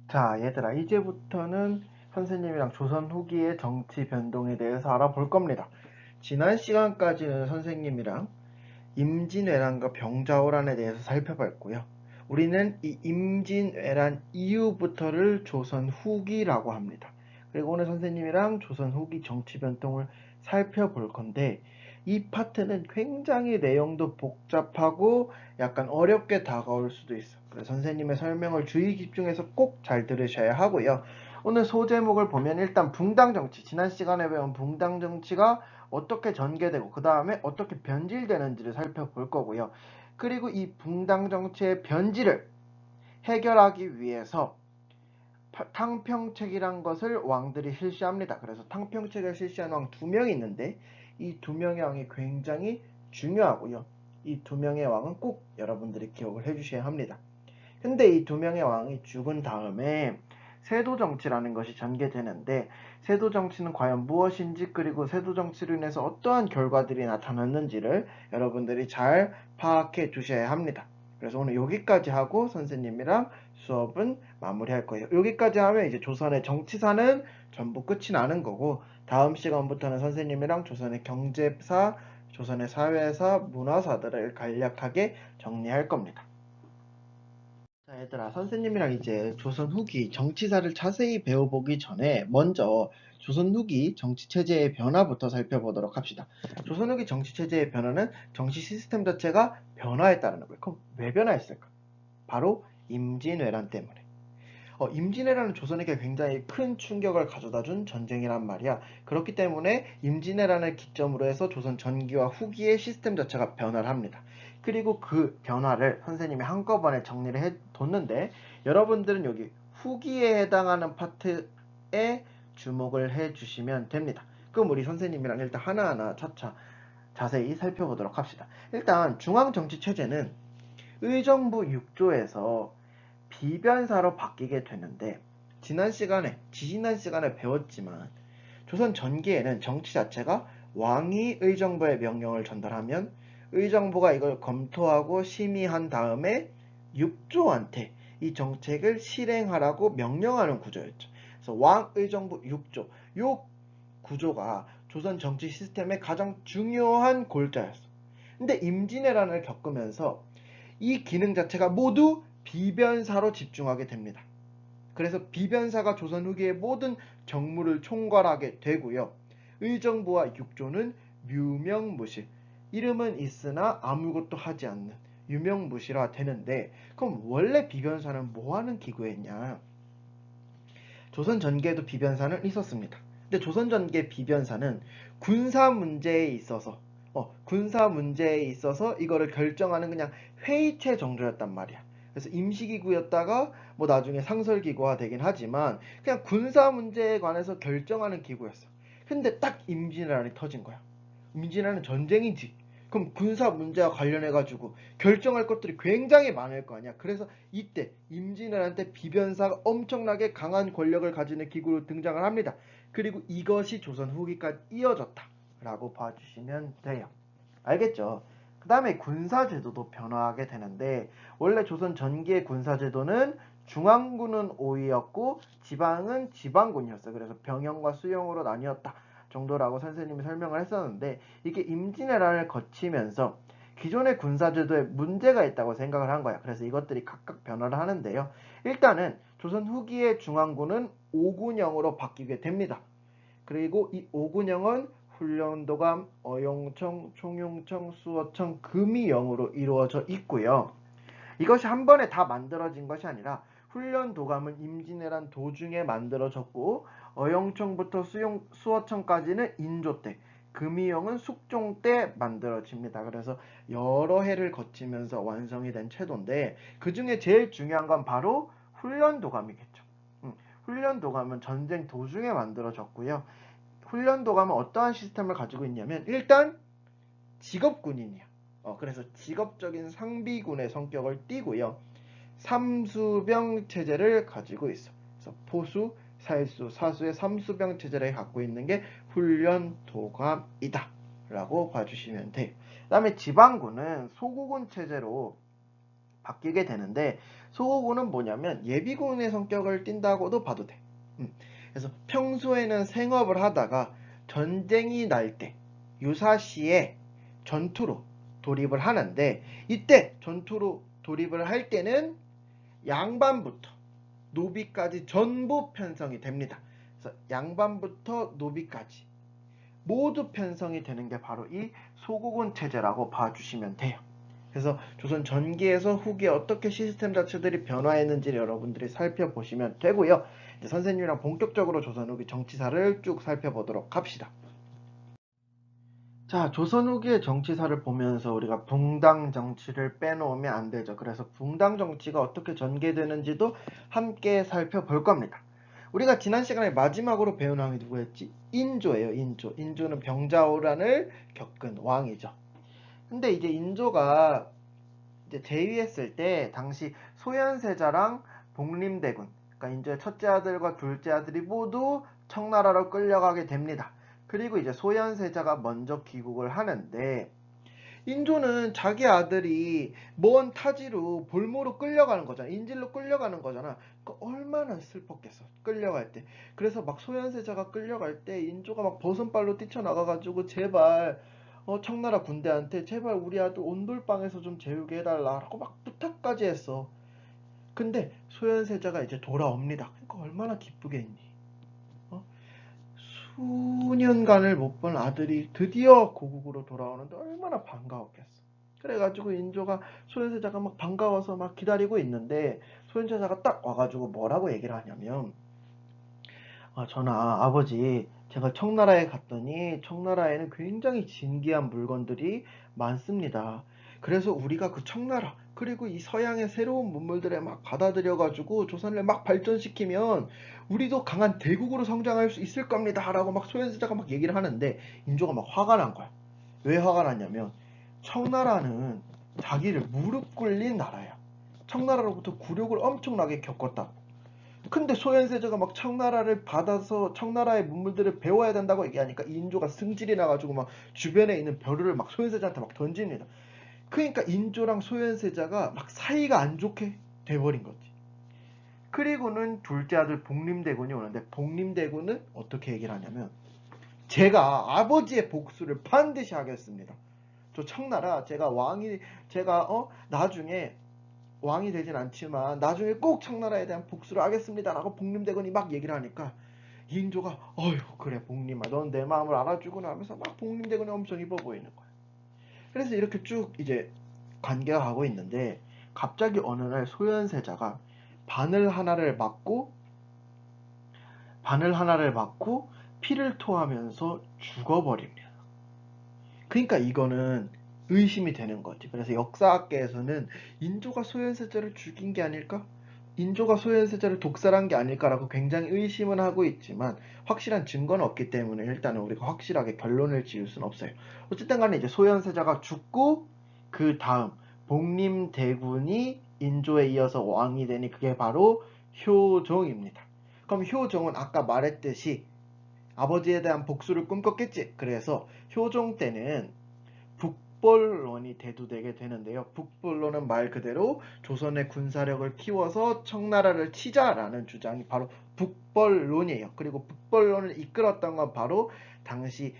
자, 얘들아, 이제부터는 선생님이랑 조선 후기의 정치 변동에 대해서 알아볼 겁니다. 지난 시간까지는 선생님이랑 임진왜란과 병자호란에 대해서 살펴봤고요. 우리는 이 임진왜란 이후부터를 조선 후기라고 합니다. 그리고 오늘 선생님이랑 조선 후기 정치 변동을 살펴볼 건데, 이 파트는 굉장히 내용도 복잡하고 약간 어렵게 다가올 수도 있어. 그래서 선생님의 설명을 주의 집중해서 꼭 잘 들으셔야 하고요. 오늘 소제목을 보면 일단 붕당 정치, 지난 시간에 배운 붕당 정치가 어떻게 전개되고 그 다음에 어떻게 변질되는지를 살펴볼 거고요. 그리고 이 붕당 정치의 변질을 해결하기 위해서 탕평책이란 것을 왕들이 실시합니다. 그래서 탕평책을 실시한 왕 두 명이 있는데 이 두 명의 왕이 굉장히 중요하고요. 이 두 명의 왕은 꼭 여러분들이 기억을 해주셔야 합니다. 근데 이 두 명의 왕이 죽은 다음에 세도정치라는 것이 전개되는데, 세도정치는 과연 무엇인지, 그리고 세도정치로 인해서 어떠한 결과들이 나타났는지를 여러분들이 잘 파악해 두셔야 합니다. 그래서 오늘 여기까지 하고 선생님이랑 수업은 마무리할 거예요. 여기까지 하면 이제 조선의 정치사는 전부 끝이 나는 거고, 다음 시간부터는 선생님이랑 조선의 경제사, 조선의 사회사, 문화사들을 간략하게 정리할 겁니다. 자, 얘들아, 선생님이랑 이제 조선 후기 정치사를 자세히 배워보기 전에 먼저 조선 후기 정치체제의 변화부터 살펴보도록 합시다. 조선 후기 정치체제의 변화는 정치 시스템 자체가 변화했다는 거예요. 그럼 왜 변화했을까? 바로 임진왜란 때문에. 임진왜란은 조선에게 굉장히 큰 충격을 가져다준 전쟁이란 말이야. 그렇기 때문에 임진왜란을 기점으로 해서 조선 전기와 후기의 시스템 자체가 변화를 합니다. 그리고 그 변화를 선생님이 한꺼번에 정리를 해뒀는데, 여러분들은 여기 후기에 해당하는 파트에 주목을 해주시면 됩니다. 그럼 우리 선생님이랑 일단 하나하나 차차 자세히 살펴보도록 합시다. 일단 중앙정치체제는 의정부 6조에서 비변사로 바뀌게 되는데, 지난 시간에 배웠지만 조선 전기에는 정치 자체가 왕이 의정부에 명령을 전달하면 의정부가 이걸 검토하고 심의한 다음에 6조한테 이 정책을 실행하라고 명령하는 구조였죠. 그래서 왕의정부 6조, 요 구조가 조선 정치 시스템의 가장 중요한 골자였어. 근데 임진왜란을 겪으면서 이 기능 자체가 모두 비변사로 집중하게 됩니다. 그래서 비변사가 조선 후기의 모든 정무를 총괄하게 되고요. 의정부와 육조는 유명무실, 이름은 있으나 아무것도 하지 않는 유명무실화 되는데, 그럼 원래 비변사는 뭐하는 기구였냐? 조선 전기에도 비변사는 있었습니다. 근데 조선 전기의 비변사는 군사 문제에 있어서 이거를 결정하는 그냥 회의체 정도였단 말이야. 그래서 임시기구였다가 뭐 나중에 상설기구화 되긴 하지만 그냥 군사 문제에 관해서 결정하는 기구였어. 근데 딱 임진왜란이 터진 거야. 임진왜란은 전쟁이지. 그럼 군사 문제와 관련해가지고 결정할 것들이 굉장히 많을 거 아니야. 그래서 이때 임진왜란 때 비변사가 엄청나게 강한 권력을 가지는 기구로 등장을 합니다. 그리고 이것이 조선 후기까지 이어졌다라고 봐주시면 돼요. 알겠죠? 그 다음에 군사제도도 변화하게 되는데, 원래 조선 전기의 군사제도는 중앙군은 5위였고 지방은 지방군이었어요. 그래서 병영과 수영으로 나뉘었다 정도라고 선생님이 설명을 했었는데, 이게 임진왜란을 거치면서 기존의 군사제도에 문제가 있다고 생각을 한 거야. 그래서 이것들이 각각 변화를 하는데요. 일단은 조선 후기의 중앙군은 5군형으로 바뀌게 됩니다. 그리고 이 5군형은 훈련도감, 어용청, 총용청, 수어청, 금이형으로 이루어져 있고요. 이것이 한 번에 다 만들어진 것이 아니라 훈련도감은 임진왜란 도중에 만들어졌고, 어영청부터 수어청까지는 인조 때, 금이형은 숙종 때 만들어집니다. 그래서 여러 해를 거치면서 완성이 된 체도인데, 그 중에 제일 중요한 건 바로 훈련도감이겠죠. 훈련도감은 전쟁 도중에 만들어졌고요. 훈련도감은 어떠한 시스템을 가지고 있냐면, 일단 직업군인이야. 그래서 직업적인 상비군의 성격을 띠고요. 삼수병 체제를 가지고 있어. 그래서 포수, 살수, 사수의 삼수병 체제를 갖고 있는 게 훈련도감이다 라고 봐주시면 돼요. 그 다음에 지방군은 소구군 체제로 바뀌게 되는데, 소고군은 뭐냐면 예비군의 성격을 띈다고도 봐도 돼. 그래서 평소에는 생업을 하다가 전쟁이 날 때 유사시에 전투로 돌입을 하는데, 이때 전투로 돌입을 할 때는 양반부터 노비까지 전부 편성이 됩니다. 그래서 양반부터 노비까지 모두 편성이 되는 게 바로 이 소고군 체제라고 봐주시면 돼요. 그래서 조선 전기에서 후기에 어떻게 시스템 자체들이 변화했는지를 여러분들이 살펴보시면 되고요. 이제 선생님이랑 본격적으로 조선 후기 정치사를 쭉 살펴보도록 합시다. 자, 조선 후기의 정치사를 보면서 우리가 붕당 정치를 빼놓으면 안 되죠. 그래서 붕당 정치가 어떻게 전개되는지도 함께 살펴볼 겁니다. 우리가 지난 시간에 마지막으로 배운 왕이 누구였지? 인조예요. 인조. 인조는 병자호란을 겪은 왕이죠. 근데 이제 인조가 이제 재위했을 때 당시 소현세자랑 복림대군, 그러니까 인조의 첫째 아들과 둘째 아들이 모두 청나라로 끌려가게 됩니다. 그리고 이제 소현세자가 먼저 귀국을 하는데, 인조는 자기 아들이 먼 타지로 볼모로 끌려가는 거잖아. 인질로 끌려가는 거잖아. 그러니까 얼마나 슬펐겠어. 끌려갈 때. 그래서 막 소현세자가 끌려갈 때 인조가 막 버선발로 뛰쳐나가가지고 제발 청나라 군대한테 제발 우리 아들 온돌방에서 좀 재우게 해달라라고 막 부탁까지 했어. 근데 소현세자가 이제 돌아옵니다. 그러니까 얼마나 기쁘겠니. 수년간을 못 본 아들이 드디어 고국으로 돌아오는데 얼마나 반가웠겠어. 그래가지고 인조가 소현세자가 막 반가워서 막 기다리고 있는데, 소현세자가 딱 와가지고 뭐라고 얘기를 하냐면, 전하, 아버지, 제가 청나라에 갔더니 청나라에는 굉장히 진귀한 물건들이 많습니다. 그래서 우리가 그 청나라 그리고 이 서양의 새로운 문물들에 막 받아들여가지고 조선을 막 발전시키면 우리도 강한 대국으로 성장할 수 있을 겁니다 라고 막 소현세자가 막 얘기를 하는데, 인조가 막 화가 난 거야. 왜 화가 났냐면 청나라는 자기를 무릎 꿇린 나라야. 청나라로부터 굴욕을 엄청나게 겪었다. 근데 소현세자가 막 청나라를 받아서 청나라의 문물들을 배워야 된다고 얘기하니까 인조가 승질이 나가지고 막 주변에 있는 벼르를 막 소현세자한테 막 던집니다. 그러니까 인조랑 소현세자가 막 사이가 안 좋게 돼버린 거지. 그리고는 둘째 아들 복림대군이 오는데, 복림대군은 어떻게 얘기를 하냐면 제가 아버지의 복수를 반드시 하겠습니다. 저 청나라 제가 나중에 왕이 되진 않지만 나중에 꼭 청나라에 대한 복수를 하겠습니다 라고 복림대군이 막 얘기를 하니까 인조가 어휴 그래 복림아 넌 내 마음을 알아주구나 하면서 막 복림대군이 엄청 이뻐 보이는 거야. 그래서 이렇게 쭉 이제 관계가 가고 있는데, 갑자기 어느 날 소현세자가 바늘 하나를 맞고 피를 토하면서 죽어버립니다. 그러니까 이거는 의심이 되는 거지. 그래서 역사학계에서는 인조가 소현세자를 죽인 게 아닐까? 인조가 소현세자를 독살한 게 아닐까라고 굉장히 의심은 하고 있지만 확실한 증거는 없기 때문에 일단은 우리가 확실하게 결론을 지을 수는 없어요. 어쨌든 간에 이제 소현세자가 죽고 그 다음 복림대군이 인조에 이어서 왕이 되니 그게 바로 효종입니다. 그럼 효종은 아까 말했듯이 아버지에 대한 복수를 꿈꿨겠지. 그래서 효종 때는 북벌론이 대두되게 되는데요. 북벌론은 말 그대로 조선의 군사력을 키워서 청나라를 치자라는 주장이 바로 북벌론이에요. 그리고 북벌론을 이끌었던 건 바로 당시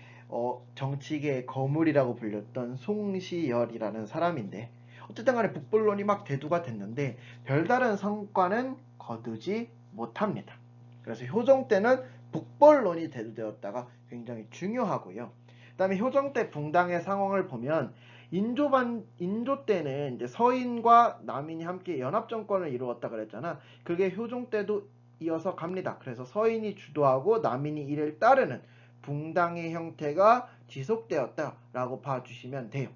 정치계의 거물이라고 불렸던 송시열이라는 사람인데, 어쨌든 간에 북벌론이 막 대두가 됐는데 별다른 성과는 거두지 못합니다. 그래서 효종 때는 북벌론이 대두되었다가 굉장히 중요하고요. 그 다음에 효종 때 붕당의 상황을 보면 인조 때는 이제 서인과 남인이 함께 연합정권을 이루었다 그랬잖아. 그게 효종 때도 이어서 갑니다. 그래서 서인이 주도하고 남인이 이를 따르는 붕당의 형태가 지속되었다라고 봐주시면 돼요.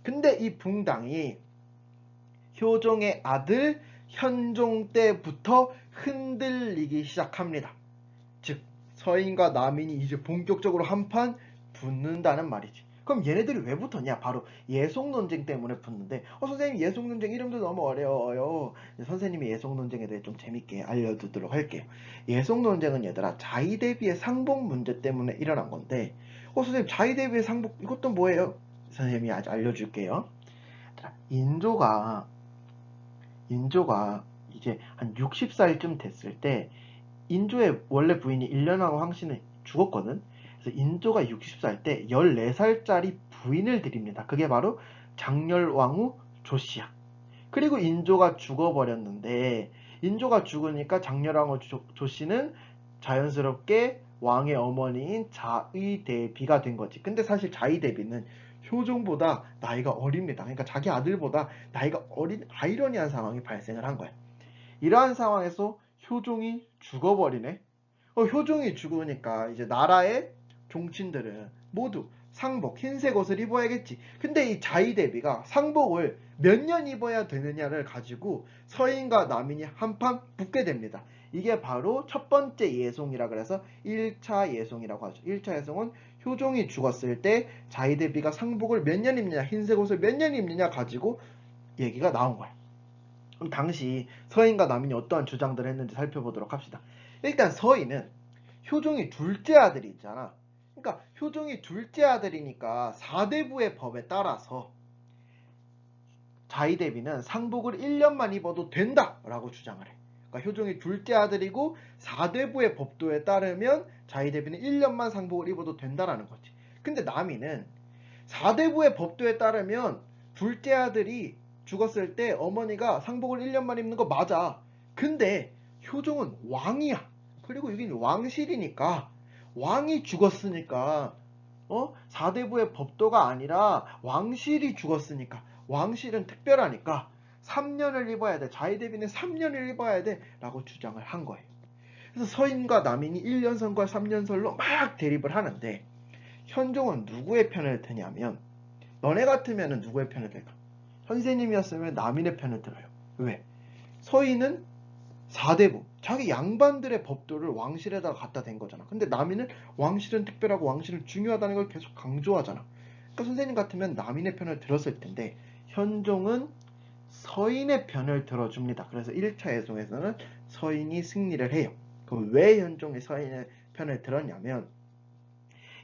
근데 이 붕당이 효종의 아들 현종 때부터 흔들리기 시작합니다. 즉 서인과 남인이 이제 본격적으로 한판 붙는다는 말이지. 그럼 얘네들이 왜 붙었냐? 바로 예속논쟁 때문에 붙는데, 선생님 예속논쟁 이름도 너무 어려워요. 선생님이 예속논쟁에 대해 좀 재밌게 알려두도록 할게요. 예속논쟁은 얘들아 자의 대비의 상복 문제 때문에 일어난 건데, 선생님 자의 대비의 상복 이것도 뭐예요? 선생님이 아주 알려줄게요. 인조가 이제 한 60살쯤 됐을 때 인조의 원래 부인이 일련왕후 황씨는 죽었거든. 그래서 인조가 60살 때 14살짜리 부인을 드립니다. 그게 바로 장렬왕후 조씨야. 그리고 인조가 죽어버렸는데 인조가 죽으니까 장렬왕후 조씨는 자연스럽게 왕의 어머니인 자의대비가 된 거지. 근데 사실 자의대비는 효종보다 나이가 어립니다. 그러니까 자기 아들보다 나이가 어린 아이러니한 상황이 발생을 한 거야. 이러한 상황에서 효종이 죽어버리네. 효종이 죽으니까 이제 나라의 종친들은 모두 상복, 흰색 옷을 입어야겠지. 근데 이 자의대비가 상복을 몇 년 입어야 되느냐를 가지고 서인과 남인이 한판 붙게 됩니다. 이게 바로 첫 번째 예송이라 그래서 1차 예송이라고 하죠. 1차 예송은 효종이 죽었을 때 자의대비가 상복을 몇 년 입느냐, 흰색 옷을 몇 년 입느냐 가지고 얘기가 나온 거야. 그럼 당시 서인과 남인이 어떠한 주장들을 했는지 살펴보도록 합시다. 일단 서인은 효종이 둘째 아들이 있잖아. 그러니까 효종이 둘째 아들이니까 사대부의 법에 따라서 자의대비는 상복을 1년만 입어도 된다라고 주장을 해. 그러니까 효종이 둘째 아들이고 사대부의 법도에 따르면 자의대비는 1년만 상복을 입어도 된다라는 거지. 근데 남인은 사대부의 법도에 따르면 둘째 아들이 죽었을 때 어머니가 상복을 1년만 입는 거 맞아. 근데 효종은 왕이야. 그리고 여긴 왕실이니까 왕이 죽었으니까 사대부의 법도가 아니라 왕실이 죽었으니까 왕실은 특별하니까 3년을 입어야 돼. 자의대비는 3년을 입어야 돼 라고 주장을 한 거예요. 그래서 서인과 남인이 1년선과 3년설로 막 대립을 하는데 현종은 누구의 편을 드냐면 너네 같으면 누구의 편을 들까? 선생님이었으면 남인의 편을 들어요. 왜? 서인은 사대부, 자기 양반들의 법도를 왕실에다가 갖다 댄 거잖아. 근데 남인은 왕실은 특별하고 왕실은 중요하다는 걸 계속 강조하잖아. 그러니까 선생님 같으면 남인의 편을 들었을 텐데 현종은 서인의 편을 들어줍니다. 그래서 1차 예송에서는 서인이 승리를 해요. 그럼 왜 현종이 서인의 편을 들었냐면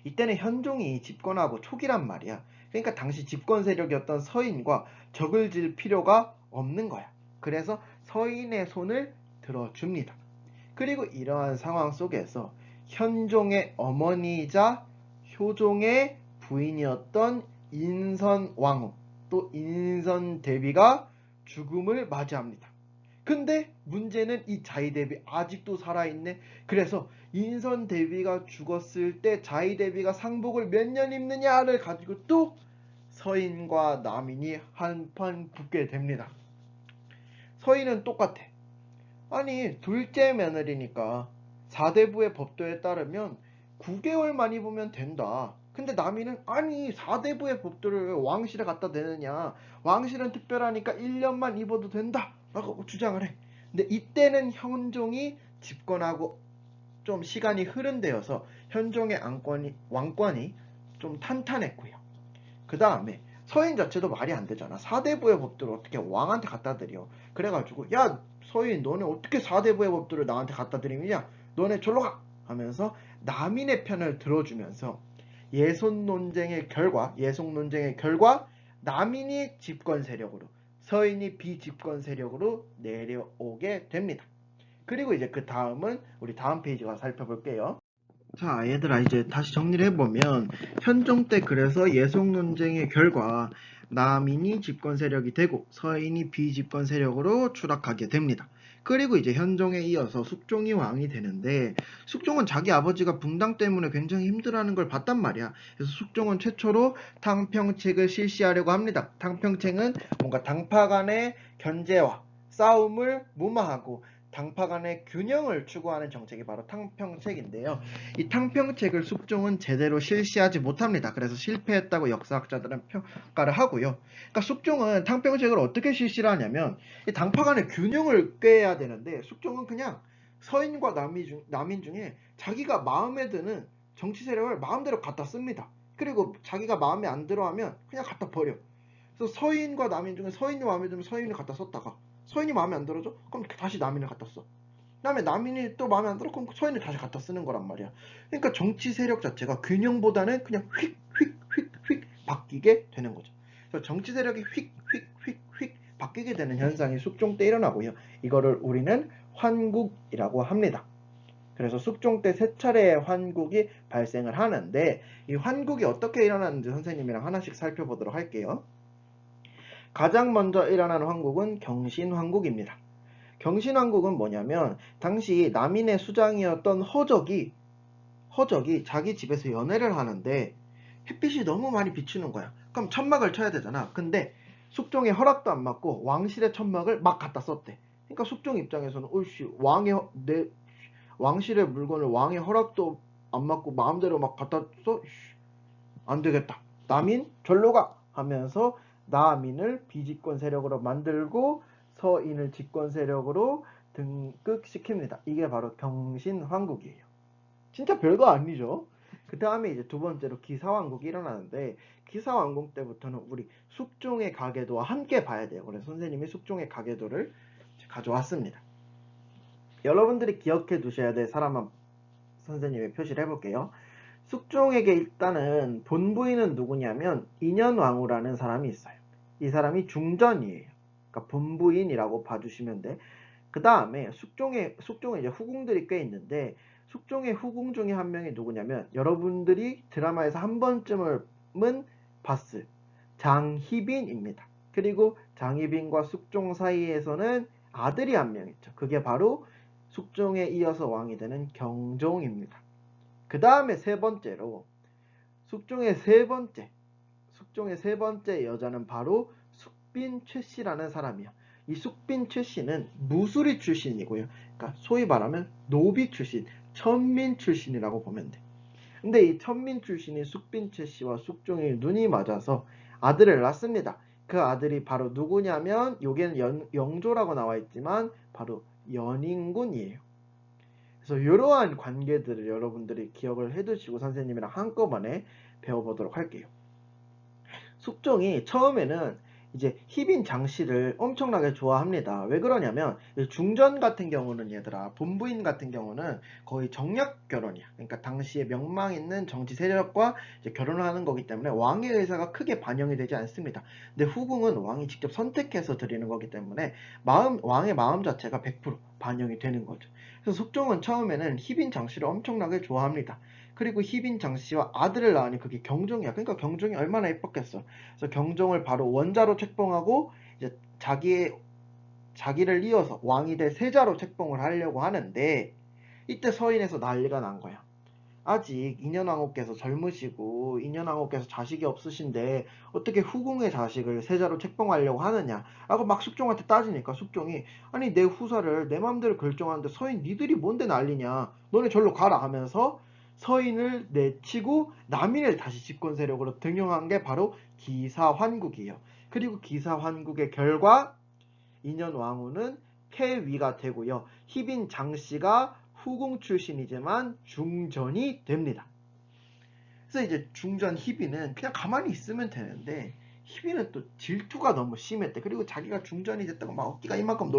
이때는 현종이 집권하고 초기란 말이야. 그러니까 당시 집권 세력이었던 서인과 적을 질 필요가 없는 거야. 그래서 서인의 손을 들어줍니다. 그리고 이러한 상황 속에서 현종의 어머니이자 효종의 부인이었던 인선왕후 또 인선대비가 죽음을 맞이합니다. 근데 문제는 이 자의대비 아직도 살아있네. 그래서 인선대비가 죽었을 때 자의대비가 상복을 몇 년 입느냐를 가지고 또 서인과 남인이 한판 붙게 됩니다. 서인은 똑같아. 아니 둘째 며느리니까 사대부의 법도에 따르면 9개월만 입으면 된다. 근데 남인은 아니 사대부의 법도를 왕실에 갖다 대느냐. 왕실은 특별하니까 1년만 입어도 된다 라고 주장을 해. 근데 이때는 현종이 집권하고 좀 시간이 흐른 데여서 현종의 왕권이 좀 탄탄했고요. 그 다음에 서인 자체도 말이 안 되잖아. 사대부의 법도를 어떻게 왕한테 갖다 드려. 그래가지고 야 서인 너네 어떻게 사대부의 법도를 나한테 갖다 드리느냐. 너네 졸로 가 하면서 남인의 편을 들어주면서 예속 논쟁의 결과 남인이 집권 세력으로 서인이 비집권 세력으로 내려오게 됩니다. 그리고 이제 그 다음은 우리 다음 페이지 가서 살펴볼게요. 자, 얘들아, 이제 다시 정리를 해보면, 현종 때 그래서 예속 논쟁의 결과, 남인이 집권 세력이 되고, 서인이 비집권 세력으로 추락하게 됩니다. 그리고 이제 현종에 이어서 숙종이 왕이 되는데, 숙종은 자기 아버지가 붕당 때문에 굉장히 힘들어하는 걸 봤단 말이야. 그래서 숙종은 최초로 탕평책을 실시하려고 합니다. 탕평책은 뭔가 당파 간의 견제와 싸움을 무마하고, 당파 간의 균형을 추구하는 정책이 바로 탕평책인데요. 이 탕평책을 숙종은 제대로 실시하지 못합니다. 그래서 실패했다고 역사학자들은 평가를 하고요. 그러니까 숙종은 탕평책을 어떻게 실시를 하냐면 이 당파 간의 균형을 꾀해야 되는데 숙종은 그냥 서인과 남인 중에 자기가 마음에 드는 정치 세력을 마음대로 갖다 씁니다. 그리고 자기가 마음에 안 들어하면 그냥 갖다 버려. 그래서 서인과 남인 중에 서인이 마음에 들면 서인을 갖다 썼다가 서인이 마음에 안 들어줘? 그럼 다시 남인을 갖다 써. 그다음에 남인이 또 마음에 안 들어? 그럼 서인을 다시 갖다 쓰는 거란 말이야. 그러니까 정치 세력 자체가 균형보다는 그냥 휙 바뀌게 되는 거죠. 그래서 정치 세력이 휙 바뀌게 되는 현상이 숙종 때 일어나고요. 이거를 우리는 환국이라고 합니다. 그래서 숙종 때 세 차례의 환국이 발생을 하는데 이 환국이 어떻게 일어나는지 선생님이랑 하나씩 살펴보도록 할게요. 가장 먼저 일어나는 환국은 경신환국입니다. 경신환국은 뭐냐면 당시 남인의 수장이었던 허적이 자기 집에서 연애를 하는데 햇빛이 너무 많이 비추는 거야. 그럼 천막을 쳐야 되잖아. 근데 숙종의 허락도 안 받고 왕실의 천막을 막 갖다 썼대. 그러니까 숙종 입장에서는 어이씨 내 왕실의 물건을 왕의 허락도 안 받고 마음대로 막 갖다 써? 안 되겠다. 남인 절로 가 하면서 남인을 비집권 세력으로 만들고 서인을 집권 세력으로 등극시킵니다. 이게 바로 경신환국이에요. 진짜 별거 아니죠. 그 다음에 이제 두 번째로 기사왕국이 일어나는데 기사왕국 때부터는 우리 숙종의 가계도와 함께 봐야 돼요. 그래서 선생님이 숙종의 가계도를 가져왔습니다. 여러분들이 기억해 두셔야 될 사람만 선생님이 표시를 해볼게요. 숙종에게 일단은 본부인은 누구냐면 인현왕후라는 사람이 있어요. 이 사람이 중전이에요. 그러니까 본부인이라고 봐주시면 돼. 그 다음에 숙종에 이제 후궁들이 꽤 있는데 숙종의 후궁 중에 한 명이 누구냐면 여러분들이 드라마에서 한 번쯤은 봤을 장희빈입니다. 그리고 장희빈과 숙종 사이에서는 아들이 한 명 있죠. 그게 바로 숙종에 이어서 왕이 되는 경종입니다. 그 다음에 세 번째로 숙종의 세 번째 여자는 바로 숙빈 최씨라는 사람이야. 이 숙빈 최씨는 무수리 출신이고요. 그러니까 소위 말하면 노비 출신, 천민 출신이라고 보면 돼. 근데 이 천민 출신인 숙빈 최씨와 숙종이 눈이 맞아서 아들을 낳습니다. 그 아들이 바로 누구냐면 여기는 영조라고 나와 있지만 바로 연인군이에요. 그래서 이러한 관계들을 여러분들이 기억을 해두시고 선생님이랑 한꺼번에 배워보도록 할게요. 숙종이 처음에는 이제 희빈 장씨를 엄청나게 좋아합니다. 왜 그러냐면 중전 같은 경우는 얘들아 본부인 같은 경우는 거의 정략 결혼이야. 그러니까 당시에 명망 있는 정치 세력과 이제 결혼을 하는 거기 때문에 왕의 의사가 크게 반영이 되지 않습니다. 근데 후궁은 왕이 직접 선택해서 드리는 거기 때문에 왕의 마음 자체가 100% 반영이 되는 거죠. 그래서 숙종은 처음에는 희빈 장씨를 엄청나게 좋아합니다. 그리고 희빈 장씨와 아들을 낳으니 그게 경종이야. 그러니까 경종이 얼마나 예뻤겠어. 그래서 경종을 바로 원자로 책봉하고 이제 자기를 이어서 왕이 될 세자로 책봉을 하려고 하는데 이때 서인에서 난리가 난 거야. 아직 인현왕후께서 젊으시고 인현왕후께서 자식이 없으신데 어떻게 후궁의 자식을 세자로 책봉하려고 하느냐 라고 막 숙종한테 따지니까 숙종이 아니 내 후사를 내 맘대로 결정하는데 서인 니들이 뭔데 난리냐 너네 절로 가라 하면서 서인을 내치고 남인을 다시 집권 세력으로 등용한 게 바로 기사환국이에요. 그리고 기사환국의 결과 인현왕후는 폐위가 되고요. 희빈 장씨가 후궁 출신이지만 중전이 됩니다. 그래서 이제 중전 희빈은 그냥 가만히 있으면 되는데 희빈은 또 질투가 너무 심했대. 그리고 자기가 중전이 됐다고 막 어깨가 이만큼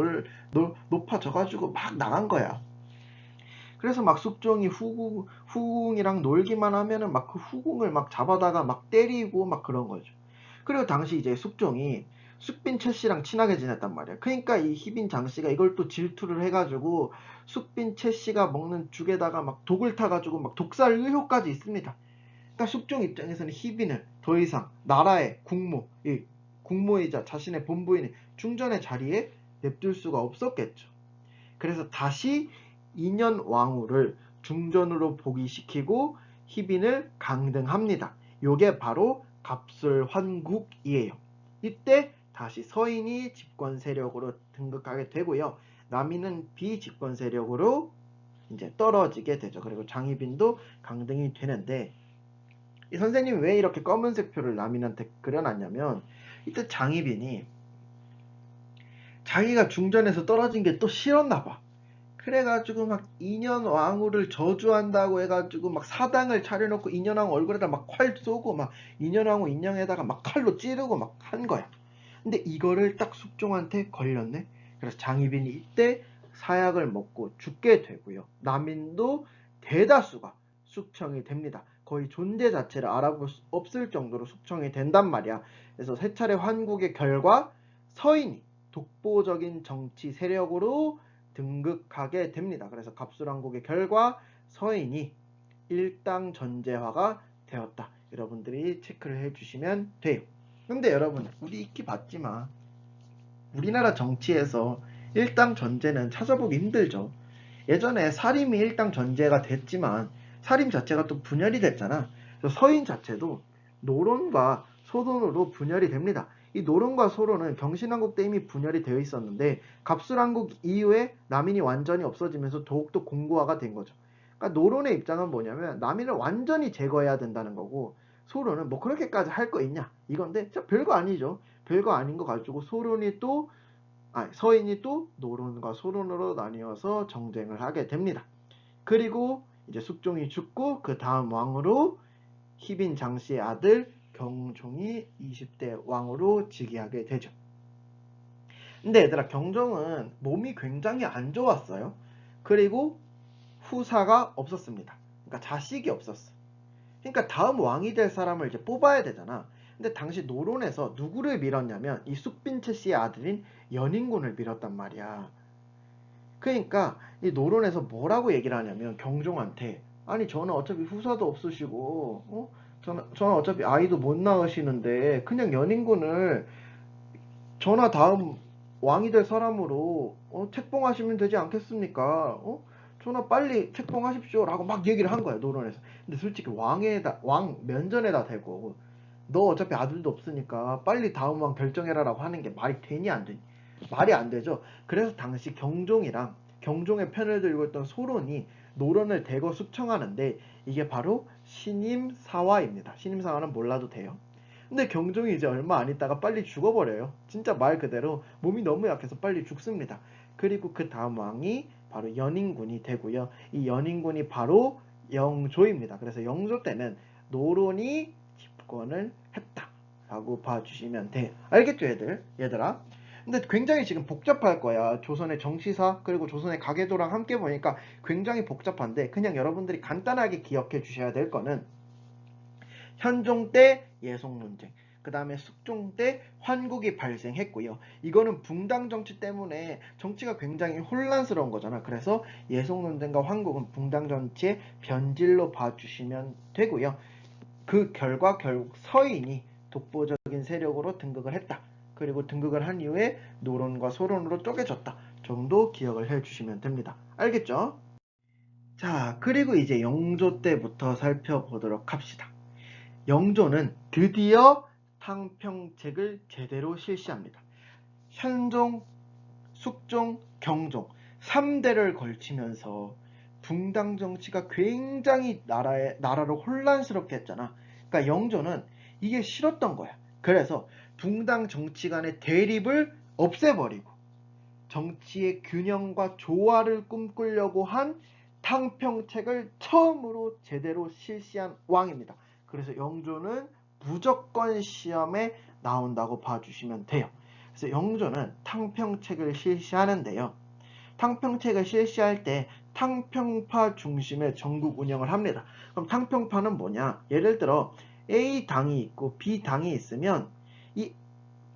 높아져가지고 막 나간 거야. 그래서 막 숙종이 후궁이랑 놀기만 하면은 막 그 후궁을 막 잡아다가 막 때리고 막 그런 거죠. 그리고 당시 이제 숙종이 숙빈 최씨랑 친하게 지냈단 말이야. 그러니까 이 희빈 장씨가 이걸 또 질투를 해가지고 숙빈 최씨가 먹는 죽에다가 막 독을 타가지고 막 독살 의혹까지 있습니다. 그러니까 숙종 입장에서는 희빈을 더 이상 나라의 국모이자 자신의 본부인 중전의 자리에 냅둘 수가 없었겠죠. 그래서 다시 인현왕후를 중전으로 복위시키고 희빈을 강등합니다. 요게 바로 갑술환국이에요. 이때 다시 서인이 집권 세력으로 등극하게 되고요. 남인은 비집권 세력으로 이제 떨어지게 되죠. 그리고 장희빈도 강등이 되는데 이 선생님이 왜 이렇게 검은색 표를 남인한테 그려놨냐면 이때 장희빈이 자기가 중전에서 떨어진 게 또 싫었나 봐. 그래가지고 막 인현왕후를 저주한다고 해가지고 막 사당을 차려놓고 인현왕후 얼굴에다 막 활 쏘고 막 인현왕후 인형에다가 막 칼로 찌르고 막 한 거야. 근데 이거를 딱 숙종한테 걸렸네. 그래서 장희빈이 이때 사약을 먹고 죽게 되고요. 남인도 대다수가 숙청이 됩니다. 거의 존재 자체를 알아볼 수 없을 정도로 숙청이 된단 말이야. 그래서 세 차례 환국의 결과 서인이 독보적인 정치 세력으로 등극하게 됩니다. 그래서 갑술왕국의 결과 서인이 일당 전제화가 되었다. 여러분들이 체크를 해주시면 돼요. 근데 여러분 우리 익히 봤지만 우리나라 정치에서 일당 전제는 찾아보기 힘들죠. 예전에 사림이 일당 전제가 됐지만 사림 자체가 또 분열이 됐잖아. 그래서 서인 자체도 노론과 소론으로 분열이 됩니다. 이 노론과 소론은 경신왕국 때 이미 분열이 되어 있었는데 갑술왕국 이후에 남인이 완전히 없어지면서 더욱더 공고화가 된 거죠. 그러니까 노론의 입장은 뭐냐면 남인을 완전히 제거해야 된다는 거고 소론은 뭐 그렇게까지 할 거 있냐 이건데 진짜 별거 아니죠. 별거 아닌 거 가지고 서인이 또 노론과 소론으로 나뉘어서 정쟁을 하게 됩니다. 그리고 이제 숙종이 죽고 그 다음 왕으로 희빈 장씨의 아들 경종이 20대 왕으로 즉위하게 되죠. 근데 얘들아 경종은 몸이 굉장히 안 좋았어요. 그리고 후사가 없었습니다. 그러니까 자식이 없었어. 그러니까 다음 왕이 될 사람을 이제 뽑아야 되잖아. 근데 당시 노론에서 누구를 밀었냐면 이 숙빈채 씨의 아들인 연인군을 밀었단 말이야. 그러니까 이 노론에서 뭐라고 얘기를 하냐면 경종한테 아니 저는 어차피 후사도 없으시고 저는 어차피 아이도 못 낳으시는데 그냥 연인군을 저나 다음 왕이 될 사람으로 책봉하시면 되지 않겠습니까? 저나 빨리 책봉하십시오 라고 막 얘기를 한 거야 노론에서. 근데 솔직히 왕 면전에다 대고 너 어차피 아들도 없으니까 빨리 다음 왕 결정해라 라고 하는 게 말이 되니 안 되니? 말이 안 되죠. 그래서 당시 경종이랑 경종의 편을 들고 있던 소론이 노론을 대거 숙청하는데 이게 바로 신임사화입니다. 신임사화는 몰라도 돼요. 근데 경종이 이제 얼마 안 있다가 빨리 죽어버려요. 진짜 말 그대로 몸이 너무 약해서 빨리 죽습니다. 그리고 그 다음 왕이 바로 연인군이 되고요. 이 연인군이 바로 영조입니다. 그래서 영조 때는 노론이 집권을 했다라고 봐주시면 돼. 알겠죠, 얘들아? 근데 굉장히 지금 복잡할 거야. 조선의 정치사 그리고 조선의 가계도랑 함께 보니까 굉장히 복잡한데 그냥 여러분들이 간단하게 기억해 주셔야 될 거는 현종 때 예속 논쟁, 그 다음에 숙종 때 환국이 발생했고요. 이거는 붕당 정치 때문에 정치가 굉장히 혼란스러운 거잖아. 그래서 예속 논쟁과 환국은 붕당 정치의 변질로 봐주시면 되고요. 그 결과 결국 서인이 독보적인 세력으로 등극을 했다. 그리고 등극을 한 이후에 노론과 소론으로 쪼개졌다. 정도 기억을 해주시면 됩니다. 알겠죠? 자, 그리고 이제 영조 때부터 살펴보도록 합시다. 영조는 드디어 탕평책을 제대로 실시합니다. 현종, 숙종, 경종 3대를 걸치면서 붕당 정치가 굉장히 나라를 혼란스럽게 했잖아. 그러니까 영조는 이게 싫었던 거야. 그래서 붕당 정치 간의 대립을 없애버리고 정치의 균형과 조화를 꿈꾸려고 한 탕평책을 처음으로 제대로 실시한 왕입니다. 그래서 영조는 무조건 시험에 나온다고 봐주시면 돼요. 그래서 영조는 탕평책을 실시하는데요. 탕평책을 실시할 때 탕평파 중심의 전국 운영을 합니다. 그럼 탕평파는 뭐냐? 예를 들어 A당이 있고 B당이 있으면 이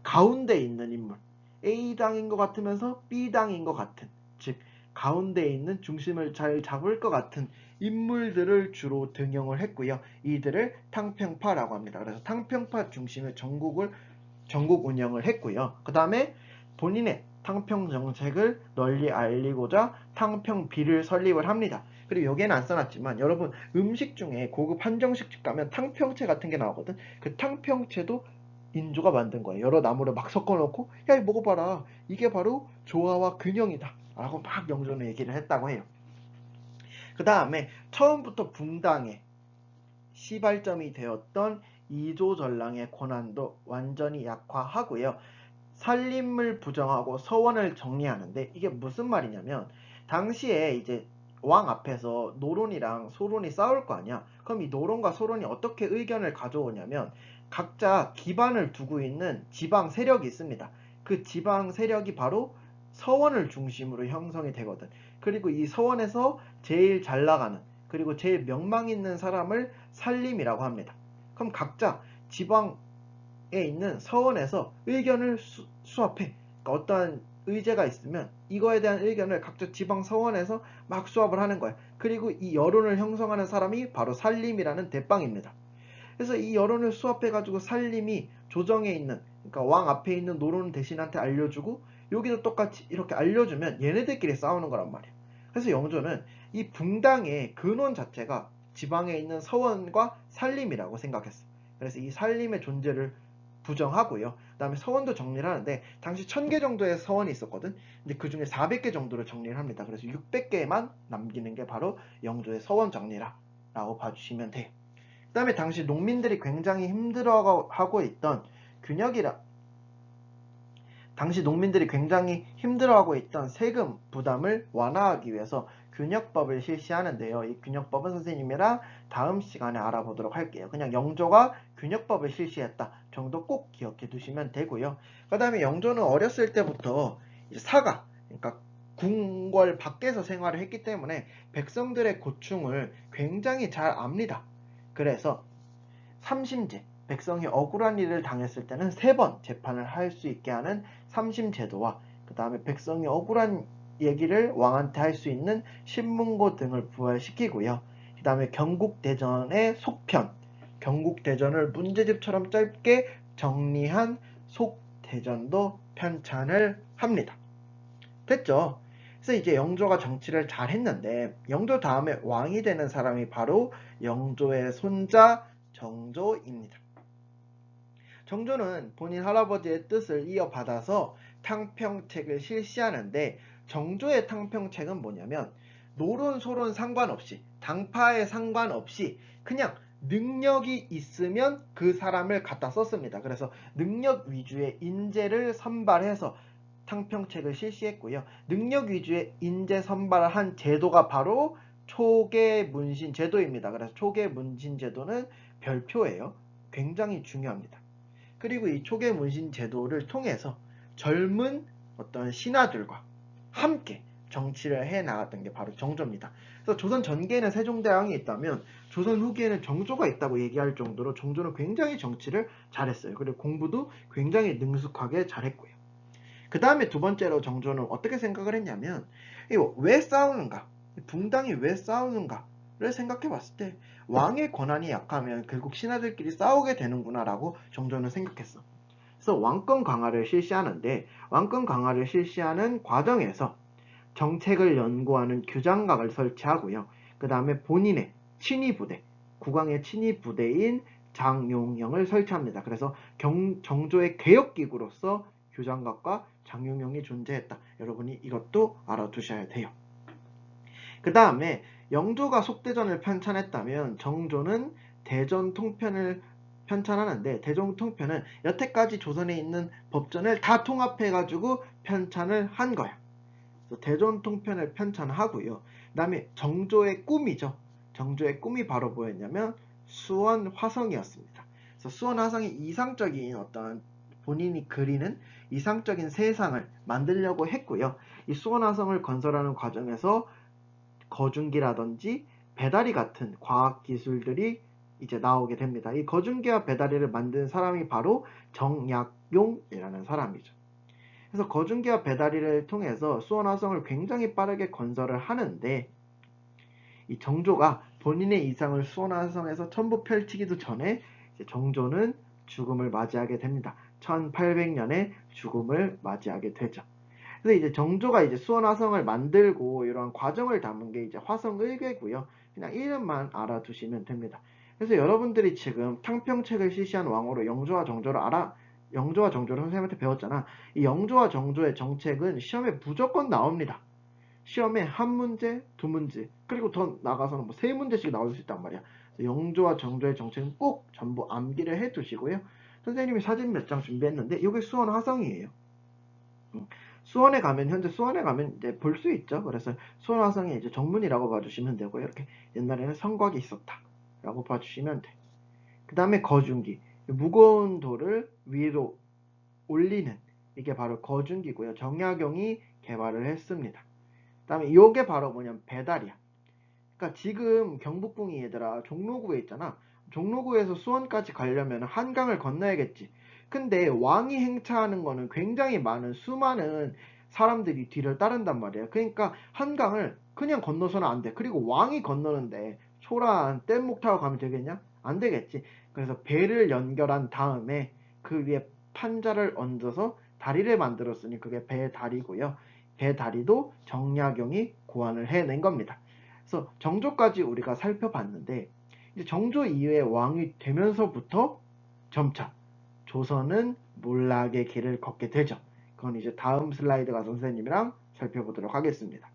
가운데 있는 인물 A당인 것 같으면서 B당인 것 같은, 즉 가운데 있는 중심을 잘 잡을 것 같은 인물들을 주로 등용을 했고요. 이들을 탕평파라고 합니다. 그래서 탕평파 중심의 전국 운영을 했고요. 그 다음에 본인의 탕평 정책을 널리 알리고자 탕평비를 설립을 합니다. 그리고 여기에는 안 써놨지만 여러분 음식 중에 고급 한정식집 가면 탕평채 같은 게 나오거든. 그 탕평채도 인조가 만든 거예요. 여러 나무를 막 섞어놓고 야 이거 먹어봐라. 이게 바로 조화와 균형이다. 라고 막 영조는 얘기를 했다고 해요. 그 다음에 처음부터 붕당의 시발점이 되었던 이조전랑의 권한도 완전히 약화하고요. 살림을 부정하고 서원을 정리하는데 이게 무슨 말이냐면 당시에 이제 왕 앞에서 노론이랑 소론이 싸울 거 아니야. 그럼 이 노론과 소론이 어떻게 의견을 가져오냐면 각자 기반을 두고 있는 지방 세력이 있습니다. 그 지방 세력이 바로 서원을 중심으로 형성이 되거든. 그리고 이 서원에서 제일 잘 나가는 그리고 제일 명망 있는 사람을 살림이라고 합니다. 그럼 각자 지방에 있는 서원에서 의견을 수합해. 그러니까 어떠한 의제가 있으면 이거에 대한 의견을 각자 지방 서원에서 막 수합을 하는 거예요. 그리고 이 여론을 형성하는 사람이 바로 산림이라는 대빵입니다. 그래서 이 여론을 수합해가지고 산림이 조정에 있는, 그러니까 왕 앞에 있는 노론 대신한테 알려주고, 여기도 똑같이 이렇게 알려주면 얘네들끼리 싸우는 거란 말이에요. 그래서 영조는 이 붕당의 근원 자체가 지방에 있는 서원과 산림이라고 생각했어요. 그래서 이 산림의 존재를 부정하고요. 그 다음에 서원도 정리를 하는데, 당시 1000개 정도의 서원이 있었거든. 근데 그 중에 400개 정도를 정리를 합니다. 그래서 600개만 남기는 게 바로 영조의 서원 정리라고 봐주시면 돼요. 그 다음에 당시 농민들이 굉장히 힘들어하고 있던 세금 부담을 완화하기 위해서 균역법을 실시하는데요. 이 균역법은 선생님이랑 다음 시간에 알아보도록 할게요. 그냥 영조가 균역법을 실시했다 정도 꼭 기억해 두시면 되고요. 그 다음에 영조는 어렸을 때부터 사가, 그러니까 궁궐 밖에서 생활을 했기 때문에 백성들의 고충을 굉장히 잘 압니다. 그래서 삼심제, 백성이 억울한 일을 당했을 때는 3번 재판을 할 수 있게 하는 삼심제도와, 그 다음에 백성이 억울한 얘기를 왕한테 할 수 있는 신문고 등을 부활시키고요. 그 다음에 경국대전의 속편, 경국대전을 문제집처럼 짧게 정리한 속대전도 편찬을 합니다. 됐죠? 그래서 이제 영조가 정치를 잘 했는데, 영조 다음에 왕이 되는 사람이 바로 영조의 손자 정조입니다. 정조는 본인 할아버지의 뜻을 이어받아서 탕평책을 실시하는데, 정조의 탕평책은 뭐냐면 노론 소론 상관없이, 당파에 상관없이 그냥 능력이 있으면 그 사람을 갖다 썼습니다. 그래서 능력 위주의 인재를 선발해서 탕평책을 실시했고요. 능력 위주의 인재 선발을 한 제도가 바로 초계문신제도입니다. 그래서 초계문신제도는 별표예요. 굉장히 중요합니다. 그리고 이 초계문신제도를 통해서 젊은 어떤 신하들과 함께 정치를 해 나갔던 게 바로 정조입니다. 그래서 조선 전기에는 세종대왕이 있다면 조선 후기에는 정조가 있다고 얘기할 정도로 정조는 굉장히 정치를 잘했어요. 그리고 공부도 굉장히 능숙하게 잘했고요. 그 다음에 두 번째로 정조는 어떻게 생각을 했냐면, 이거 왜 싸우는가? 붕당이 왜 싸우는가를 생각해 봤을 때 왕의 권한이 약하면 결국 신하들끼리 싸우게 되는구나 라고 정조는 생각했어. 그래서 왕권 강화를 실시하는데, 왕권 강화를 실시하는 과정에서 정책을 연구하는 규장각을 설치하고요. 그 다음에 본인의 친위부대, 국왕의 친위부대인 장용영을 설치합니다. 그래서 정조의 개혁기구로서 규장각과 장용영이 존재했다. 여러분이 이것도 알아두셔야 돼요. 그 다음에 영조가 속대전을 편찬했다면 정조는 대전통편을 편찬하는데, 대전통편은 여태까지 조선에 있는 법전을 다 통합해가지고 편찬을 한 거야. 그래서 대전통편을 편찬하고요. 그 다음에 정조의 꿈이죠. 정조의 꿈이 바로 뭐였냐면 수원화성이었습니다. 그래서 수원화성이 이상적인 어떤 본인이 그리는 이상적인 세상을 만들려고 했고요. 이 수원화성을 건설하는 과정에서 거중기라든지 배다리 같은 과학기술들이 이제 나오게 됩니다. 이 거중기와 배다리를 만든 사람이 바로 정약용이라는 사람이죠. 그래서 거중기와 배다리를 통해서 수원화성을 굉장히 빠르게 건설을 하는데, 이 정조가 본인의 이상을 수원화성에서 전부 펼치기도 전에 이제 정조는 죽음을 맞이하게 됩니다. 1800년에 죽음을 맞이하게 되죠. 그래서 이제 정조가 이제 수원화성을 만들고 이러한 과정을 담은 게 이제 화성의궤고요. 그냥 이름만 알아두시면 됩니다. 그래서 여러분들이 지금 탕평책을 실시한 왕으로 영조와 정조를 선생님한테 배웠잖아. 이 영조와 정조의 정책은 시험에 무조건 나옵니다. 시험에 한 문제, 두 문제, 그리고 더 나가서는 뭐 3문제씩 나올 수 있단 말이야. 영조와 정조의 정책은 꼭 전부 암기를 해 두시고요. 선생님이 사진 몇 장 준비했는데 이게 수원 화성이에요. 현재 수원에 가면 이제 볼 수 있죠. 그래서 수원 화성이 이제 정문이라고 봐주시면 되고요. 이렇게 옛날에는 성곽이 있었다라고 봐주시면 돼. 그 다음에 거중기, 무거운 돌을 위로 올리는, 이게 바로 거중기고요. 정약용이 개발을 했습니다. 그 다음에 이게 바로 뭐냐면 배달이야. 그러니까 지금 경복궁이 얘들아 종로구에 있잖아. 종로구에서 수원까지 가려면 한강을 건너야겠지. 근데 왕이 행차하는 거는 굉장히 많은 수많은 사람들이 뒤를 따른단 말이에요. 그러니까 한강을 그냥 건너서는 안 돼. 그리고 왕이 건너는데 초라한 뗏목 타고 가면 되겠냐? 안 되겠지. 그래서 배를 연결한 다음에 그 위에 판자를 얹어서 다리를 만들었으니 그게 배다리고요. 배다리도 정약용이 고안을 해낸 겁니다. 그래서 정조까지 우리가 살펴봤는데 이제 정조 이후에 왕이 되면서부터 점차 조선은 몰락의 길을 걷게 되죠. 그건 이제 다음 슬라이드 가 선생님이랑 살펴보도록 하겠습니다.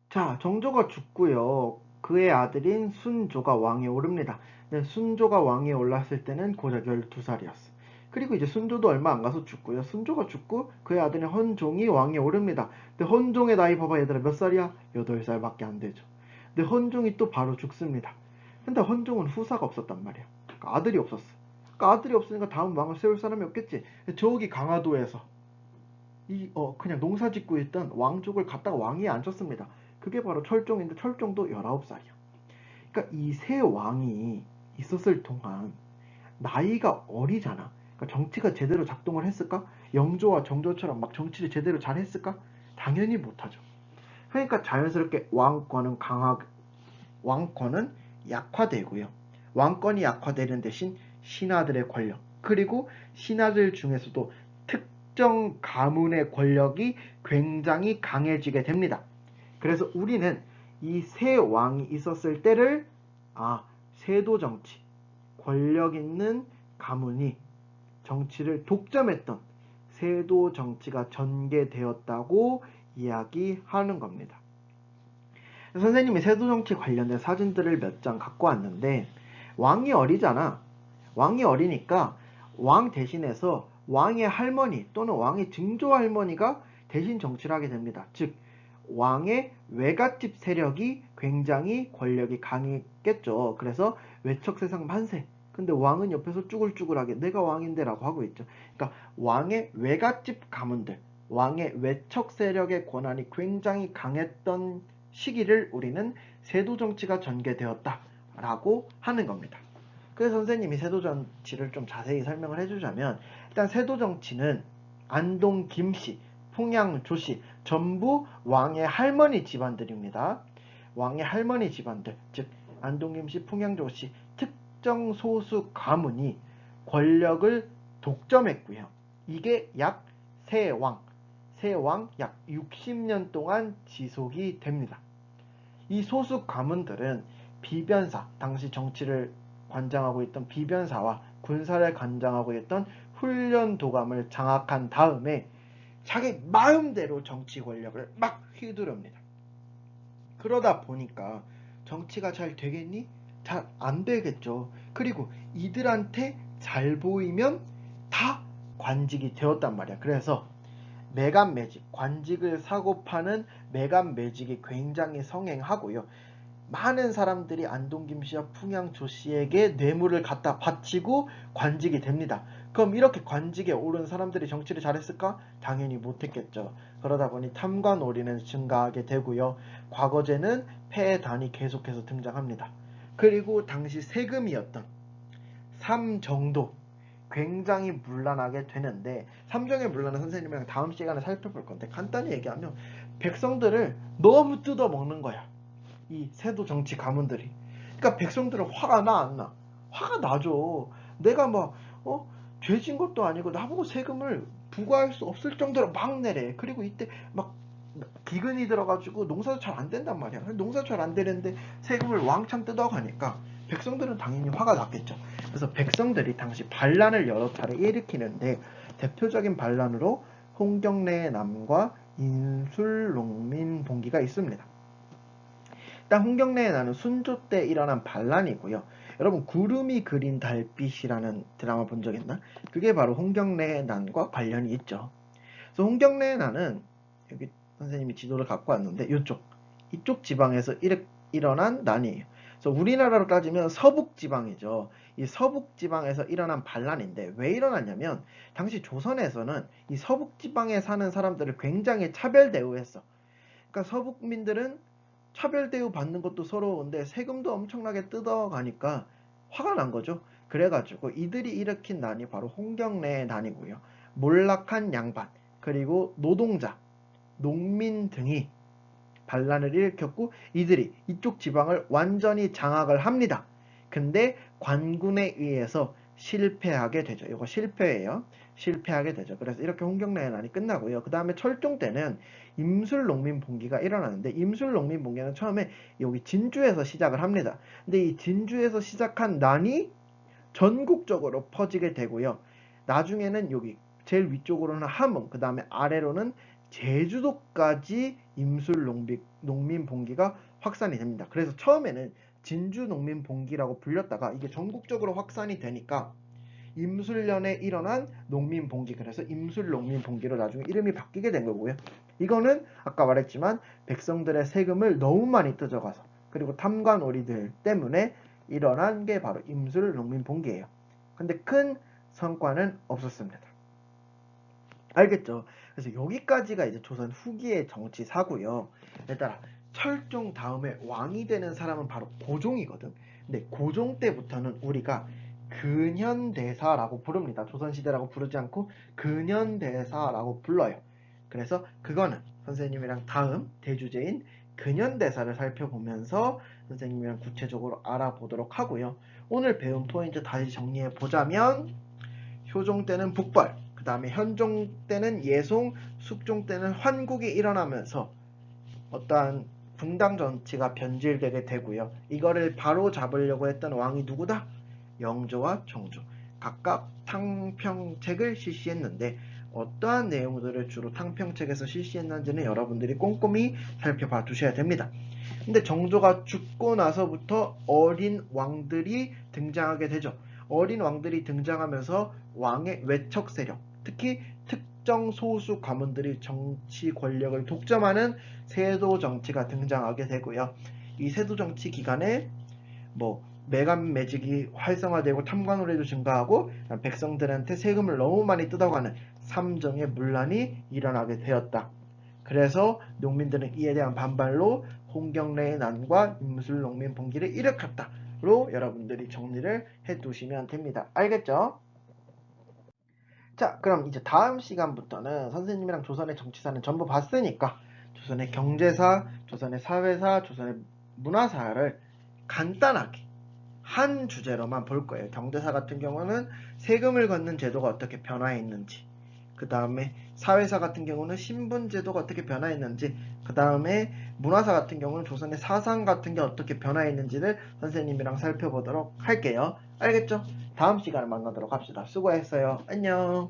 자, 정조가 죽고요. 그의 아들인 순조가 왕에 오릅니다. 네, 순조가 왕에 올랐을 때는 고작 12살이었어. 그리고 이제 순조도 얼마 안 가서 죽고요. 순조가 죽고 그의 아들인 헌종이 왕에 오릅니다. 근데 헌종의 나이 봐봐 얘들아 몇 살이야? 8살밖에 안 되죠. 근데 헌종이 또 바로 죽습니다. 근데 헌종은 후사가 없었단 말이야. 그러니까 아들이 없었어. 그러니까 아들이 없으니까 다음 왕을 세울 사람이 없겠지. 저기 강화도에서 그냥 농사 짓고 있던 왕족을 갖다가 왕위에 앉혔습니다. 그게 바로 철종인데 철종도 19살이야. 그러니까 이 세 왕이 있었을 동안 나이가 어리잖아. 그러니까 정치가 제대로 작동을 했을까? 영조와 정조처럼 막 정치를 제대로 잘 했을까? 당연히 못하죠. 그러니까 자연스럽게 왕권은 약화되고요. 왕권이 약화되는 대신 신하들의 권력, 그리고 신하들 중에서도 특정 가문의 권력이 굉장히 강해지게 됩니다. 그래서 우리는 이 세 왕이 있었을 때를 세도 정치, 권력 있는 가문이 정치를 독점했던 세도 정치가 전개되었다고 이야기하는 겁니다. 선생님이 세도 정치 관련된 사진들을 몇 장 갖고 왔는데 왕이 어리잖아. 왕이 어리니까 왕 대신해서 왕의 할머니 또는 왕의 증조 할머니가 대신 정치를 하게 됩니다. 즉 왕의 외갓집 세력이 굉장히 권력이 강했겠죠. 그래서 외척세상 만세. 근데 왕은 옆에서 쭈글쭈글하게 내가 왕인데 라고 하고 있죠. 그러니까 왕의 외갓집 가문들, 왕의 외척 세력의 권한이 굉장히 강했던 시기를 우리는 세도 정치가 전개되었다라고 하는 겁니다. 그래서 선생님이 세도 정치를 좀 자세히 설명을 해주자면 일단 세도 정치는 안동 김씨, 풍양 조씨 전부 왕의 할머니 집안들입니다. 왕의 할머니 집안들, 즉 안동 김씨, 풍양 조씨 특정 소수 가문이 권력을 독점했고요. 이게 약 세왕 약 60년 동안 지속이 됩니다. 이 소수 가문들은 비변사, 당시 정치를 관장하고 있던 비변사와 군사를 관장하고 있던 훈련도감을 장악한 다음에 자기 마음대로 정치 권력을 막 휘두릅니다. 그러다 보니까 정치가 잘 되겠니? 잘 안 되겠죠. 그리고 이들한테 잘 보이면 다 관직이 되었단 말이야. 그래서 매간 매직, 관직을 사고 파는 매간 매직이 굉장히 성행하고요. 많은 사람들이 안동 김씨와 풍양 조씨에게 뇌물을 갖다 바치고 관직이 됩니다. 그럼 이렇게 관직에 오른 사람들이 정치를 잘했을까? 당연히 못했겠죠. 그러다 보니 탐관 오리는 증가하게 되고요. 과거제는 폐해단이 계속해서 등장합니다. 그리고 당시 세금이었던 삼정도 굉장히 문란하게 되는데 삼정의 문란은 선생님이랑 다음 시간에 살펴볼 건데 간단히 얘기하면 백성들을 너무 뜯어먹는 거야. 이 세도 정치 가문들이. 그러니까 백성들은 화가 나 안 나? 화가 나죠. 내가 막 죄진 것도 아니고 나보고 세금을 부과할 수 없을 정도로 막 내래. 그리고 이때 막 기근이 들어가지고 농사도 잘 안 된단 말이야. 농사 잘 안 되는데 세금을 왕창 뜯어가니까 백성들은 당연히 화가 났겠죠. 그래서 백성들이 당시 반란을 여러 차례 일으키는데 대표적인 반란으로 홍경래의 남과 인술농민 봉기가 있습니다. 일단 홍경래의 나는 순조 때 일어난 반란이고요. 여러분 구름이 그린 달빛이라는 드라마 본 적 있나? 그게 바로 홍경래의 난과 관련이 있죠. 그래서 홍경래의 난은 여기 선생님이 지도를 갖고 왔는데 이쪽 지방에서 일어난 난이에요. 그래서 우리나라로 따지면 서북 지방이죠. 이 서북 지방에서 일어난 반란인데 왜 일어났냐면 당시 조선에서는 이 서북 지방에 사는 사람들을 굉장히 차별 대우했어. 그러니까 서북민들은 차별 대우 받는 것도 서러운데 세금도 엄청나게 뜯어가니까 화가 난 거죠. 그래가지고 이들이 일으킨 난이 바로 홍경래의 난이고요. 몰락한 양반, 그리고 노동자, 농민 등이 반란을 일으켰고 이들이 이쪽 지방을 완전히 장악을 합니다. 근데 관군에 의해서 실패하게 되죠. 이거 실패예요. 실패하게 되죠. 그래서 이렇게 홍경래의 난이 끝나고요. 그 다음에 철종 때는 임술농민봉기가 일어나는데 임술농민봉기는 처음에 여기 진주에서 시작을 합니다. 근데 이 진주에서 시작한 난이 전국적으로 퍼지게 되고요. 나중에는 여기 제일 위쪽으로는 함흥, 그 다음에 아래로는 제주도까지 임술농민봉기가 확산이 됩니다. 그래서 처음에는 진주농민봉기라고 불렸다가 이게 전국적으로 확산이 되니까 임술년에 일어난 농민봉기, 그래서 임술농민봉기로 나중에 이름이 바뀌게 된 거고요. 이거는 아까 말했지만 백성들의 세금을 너무 많이 뜯어가서 그리고 탐관오리들 때문에 일어난 게 바로 임술농민봉기예요. 근데 큰 성과는 없었습니다. 알겠죠? 그래서 여기까지가 이제 조선 후기의 정치사고요. 얘들아, 철종 다음에 왕이 되는 사람은 바로 고종이거든. 근데 고종 때부터는 우리가 근현대사라고 부릅니다. 조선시대라고 부르지 않고 근현대사라고 불러요. 그래서 그거는 선생님이랑 다음 대주제인 근현대사를 살펴보면서 선생님이랑 구체적으로 알아보도록 하고요. 오늘 배운 포인트 다시 정리해 보자면 효종 때는 북벌, 그 다음에 현종 때는 예송, 숙종 때는 환국이 일어나면서 어떠한 분당 정치가 변질되게 되고요. 이거를 바로 잡으려고 했던 왕이 누구다? 영조와 정조. 각각 탕평책을 실시했는데 어떠한 내용들을 주로 탕평책에서 실시했는지는 여러분들이 꼼꼼히 살펴봐 두셔야 됩니다. 근데 정조가 죽고 나서부터 어린 왕들이 등장하게 되죠. 어린 왕들이 등장하면서 왕의 외척 세력, 특히 특정 소수 가문들이 정치 권력을 독점하는 세도 정치가 등장하게 되고요. 이 세도 정치 기간에 매감 매직이 활성화되고 탐관오래도 증가하고 백성들한테 세금을 너무 많이 뜯어가는 삼정의 문란이 일어나게 되었다. 그래서 농민들은 이에 대한 반발로 홍경래의 난과 임술농민봉기를 일으켰다로 여러분들이 정리를 해두시면 됩니다. 알겠죠? 자, 그럼 이제 다음 시간부터는 선생님이랑 조선의 정치사는 전부 봤으니까 조선의 경제사, 조선의 사회사, 조선의 문화사를 간단하게 한 주제로만 볼 거예요. 경제사 같은 경우는 세금을 걷는 제도가 어떻게 변화했는지, 그 다음에 사회사 같은 경우는 신분제도가 어떻게 변화했는지, 그 다음에 문화사 같은 경우는 조선의 사상 같은 게 어떻게 변화했는지를 선생님이랑 살펴보도록 할게요. 알겠죠? 다음 시간에 만나도록 합시다. 수고했어요. 안녕.